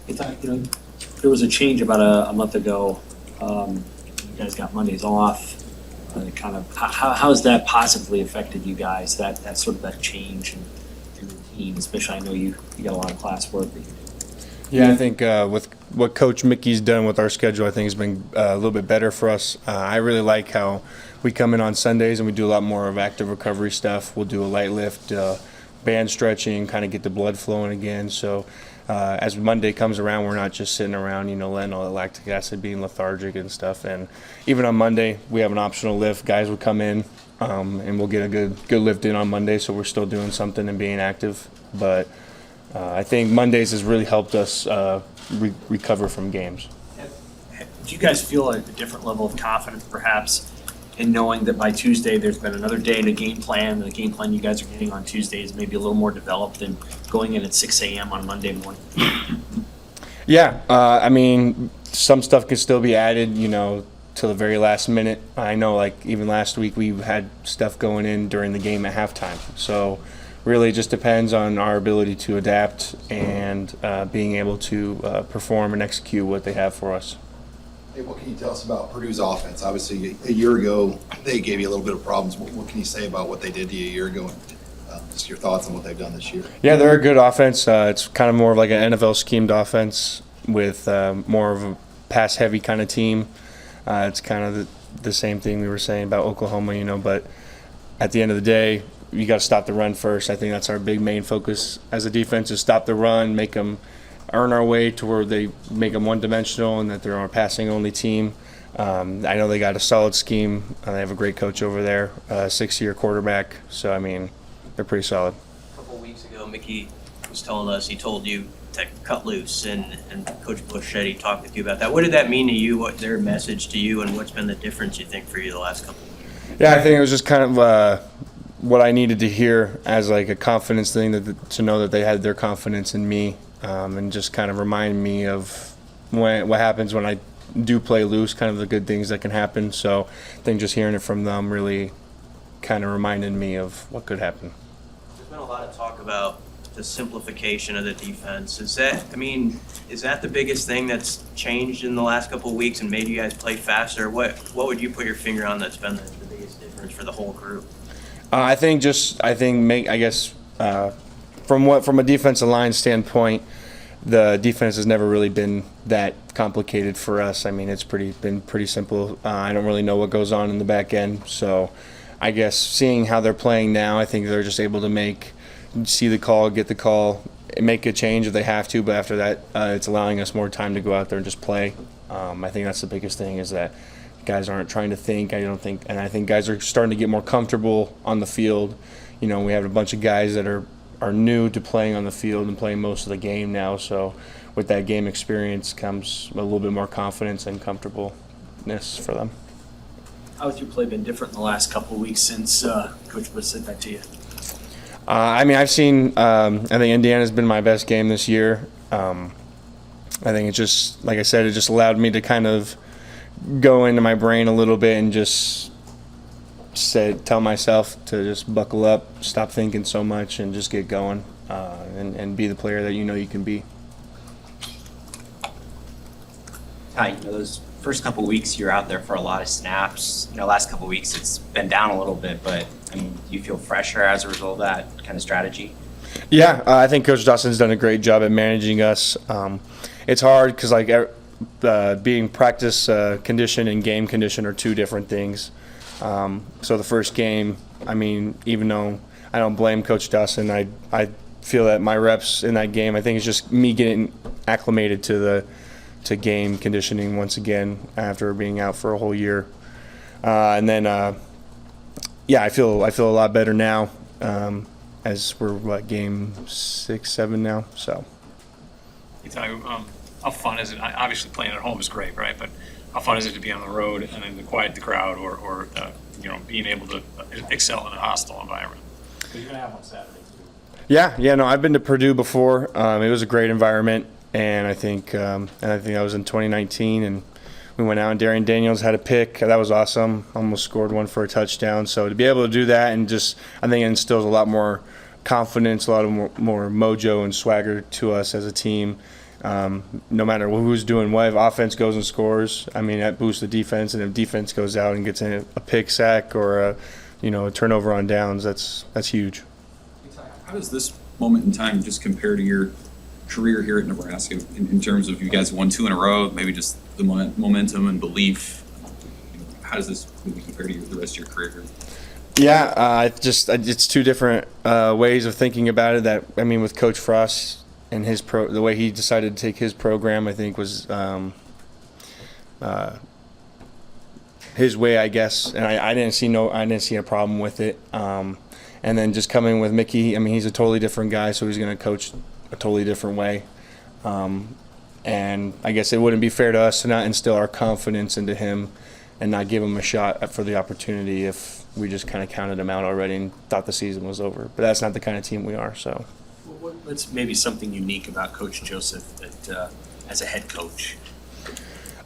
I thought, there was a change about a month ago. You guys got Mondays off. Kind of, how has that positively affected you guys? That sort of that change in routine, especially I know you got a lot of classwork that you do. Yeah, I think with what Coach Mickey's done with our schedule, I think has been a little bit better for us. I really like how we come in on Sundays and we do a lot more of active recovery stuff. We'll do a light lift, band stretching, kind of get the blood flowing again. So as Monday comes around, we're not just sitting around, letting all the lactic acid being lethargic and stuff. And even on Monday, we have an optional lift. Guys would come in and we'll get a good lift in on Monday, so we're still doing something and being active. But I think Mondays has really helped us recover from games. Do you guys feel a different level of confidence, perhaps, in knowing that by Tuesday there's been another day in a game plan, and the game plan you guys are getting on Tuesday is maybe a little more developed than going in at 6 a.m. on Monday morning? Yeah, I mean, some stuff could still be added, till the very last minute. I know, like, even last week we had stuff going in during the game at halftime. So really it just depends on our ability to adapt and being able to perform and execute what they have for us. Hey, what can you tell us about Purdue's offense? Obviously, a year ago, they gave you a little bit of problems. What can you say about what they did to you a year ago, and just your thoughts on what they've done this year? Yeah, they're a good offense. It's kind of more of like an NFL schemed offense with more of a pass-heavy kind of team. It's kind of the same thing we were saying about Oklahoma, but at the end of the day, you got to stop the run first. I think that's our big main focus as a defense, is stop the run, make them earn our way to where they make them one-dimensional and that they're a passing-only team. I know they got a solid scheme. They have a great coach over there, a 6-year quarterback. So, I mean, they're pretty solid. A couple of weeks ago, Mickey was telling us, he told you to cut loose, and Coach Bush said he talked with you about that. What did that mean to you? What their message to you, and what's been the difference, you think, for you the last couple of weeks? Yeah, I think it was just kind of what I needed to hear as like a confidence thing, to know that they had their confidence in me, and just kind of remind me of what happens when I do play loose, kind of the good things that can happen. So I think just hearing it from them really kind of reminded me of what could happen. There's been a lot of talk about the simplification of the defense. Is that the biggest thing that's changed in the last couple of weeks and made you guys play faster? What would you put your finger on that's been the biggest difference for the whole group? From a defensive line standpoint, the defense has never really been that complicated for us. I mean, it's been pretty simple. I don't really know what goes on in the back end, so I guess seeing how they're playing now, I think they're just able to see the call, get the call, make a change if they have to. But after that, it's allowing us more time to go out there and just play. I think that's the biggest thing, is that guys aren't trying to think. I think guys are starting to get more comfortable on the field. We have a bunch of guys that are new to playing on the field and playing most of the game now. So with that game experience comes a little bit more confidence and comfortableness for them. How has your play been different in the last couple of weeks since Coach Bush said that to you? I've seen, I think Indiana's been my best game this year. I think it just, like I said, it just allowed me to kind of go into my brain a little bit and just tell myself to just buckle up, stop thinking so much, and just get going, and be the player that you can be. Hi, those first couple weeks you're out there for a lot of snaps. Last couple weeks it's been down a little bit, but do you feel fresher as a result of that kind of strategy? Yeah, I think Coach Dawson's done a great job at managing us. It's hard because being practice condition and game condition are two different things. So the first game, even though I don't blame Coach Dawson, I feel that my reps in that game, I think it's just me getting acclimated to game conditioning once again after being out for a whole year. I feel a lot better now, as we're game 6, 7 now. So. How fun is it? Obviously, playing at home is great, right? But how fun is it to be on the road and then to quiet the crowd, or being able to excel in a hostile environment? You're gonna have on Saturday too. Yeah. No, I've been to Purdue before. It was a great environment, and I think I was in 2019, and we went out and Darian Daniels had a pick. That was awesome. Almost scored one for a touchdown. So to be able to do that, and I think it instills a lot more confidence, a lot of more mojo and swagger to us as a team. no matter who's doing what, if offense goes and scores, I mean, that boosts the defense, and if defense goes out and gets a pick sack or a turnover on downs, that's huge. How does this moment in time just compare to your career here at Nebraska in terms of you guys won 2 in a row, maybe just the momentum and belief? How does this maybe compare to the rest of your career here? Yeah, it's two different ways of thinking about it. That, I mean, with Coach Frost and the way he decided to take his program, I think was his way, I guess, and I didn't see a problem with it. And then just coming with Mickey, I mean, he's a totally different guy, so he's going to coach a totally different way. And I guess it wouldn't be fair to us to not instill our confidence into him and not give him a shot for the opportunity if we just kind of counted him out already and thought the season was over. But that's not the kind of team we are. So What's maybe something unique about Coach Joseph as a head coach?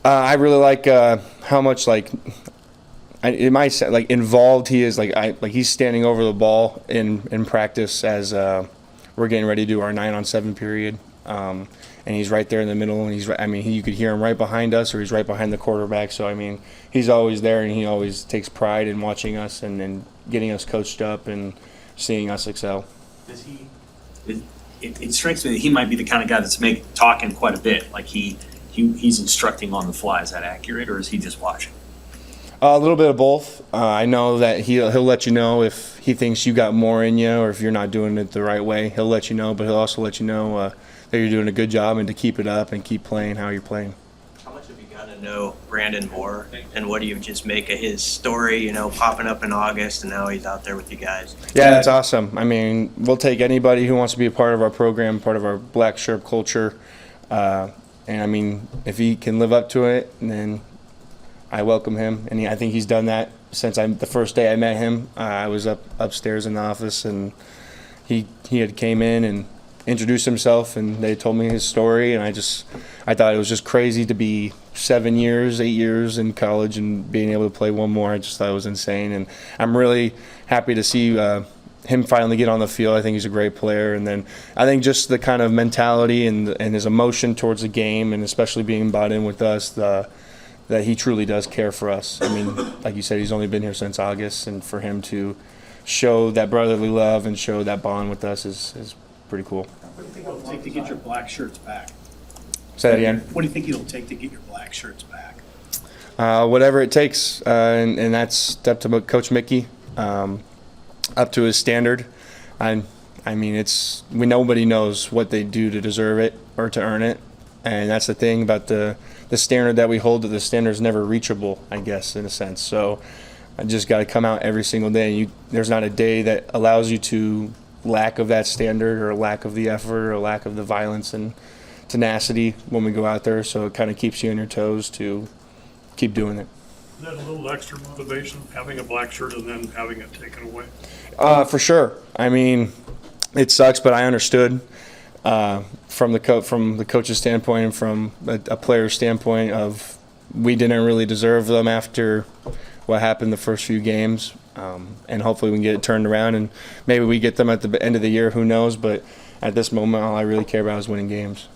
I really like how much it might sound like involved he is. Like he's standing over the ball in practice as we're getting ready to do our 9-on-7 period. And he's right there in the middle, and you could hear him right behind us, or he's right behind the quarterback. So, I mean, he's always there, and he always takes pride in watching us and getting us coached up and seeing us excel. Does he? It strikes me that he might be the kind of guy that's talking quite a bit. Like he's instructing on the fly. Is that accurate, or is he just watching? A little bit of both. I know that he'll let you know if he thinks you got more in you, or if you're not doing it the right way. He'll let you know, but he'll also let you know that you're doing a good job and to keep it up and keep playing how you're playing. How much have you got to know Brandon Moore, and what do you just make of his story, popping up in August, and now he's out there with you guys? Yeah, that's awesome. I mean, we'll take anybody who wants to be a part of our program, part of our black shirt culture. And, I mean, if he can live up to it, then I welcome him. And I think he's done that since the first day I met him. I was upstairs in the office, and he had came in and introduced himself, and they told me his story, and I thought it was just crazy to be 8 years in college and being able to play one more. I just thought it was insane, and I'm really happy to see him finally get on the field. I think he's a great player, and then I think just the kind of mentality and his emotion towards the game, and especially being bought in with us, that he truly does care for us. I mean, like you said, he's only been here since August, and for him to show that brotherly love and show that bond with us is pretty cool. What do you think it'll take to get your black shirts back? Say that again. What do you think it'll take to get your black shirts back? Whatever it takes, and that's up to Coach Mickey, up to his standard. I mean, nobody knows what they do to deserve it or to earn it, and that's the thing about the standard that we hold. That the standard is never reachable, I guess, in a sense. So I just got to come out every single day. There's not a day that allows you to lack of that standard, or lack of the effort, or lack of the violence and tenacity when we go out there. So it kind of keeps you on your toes to keep doing it. Is that a little extra motivation, having a black shirt and then having it taken away? For sure. I mean, it sucks, but I understood from the coach's standpoint and from a player's standpoint of we didn't really deserve them after what happened the first few games. And hopefully we can get it turned around, and maybe we get them at the end of the year, who knows. But at this moment, all I really care about is winning games.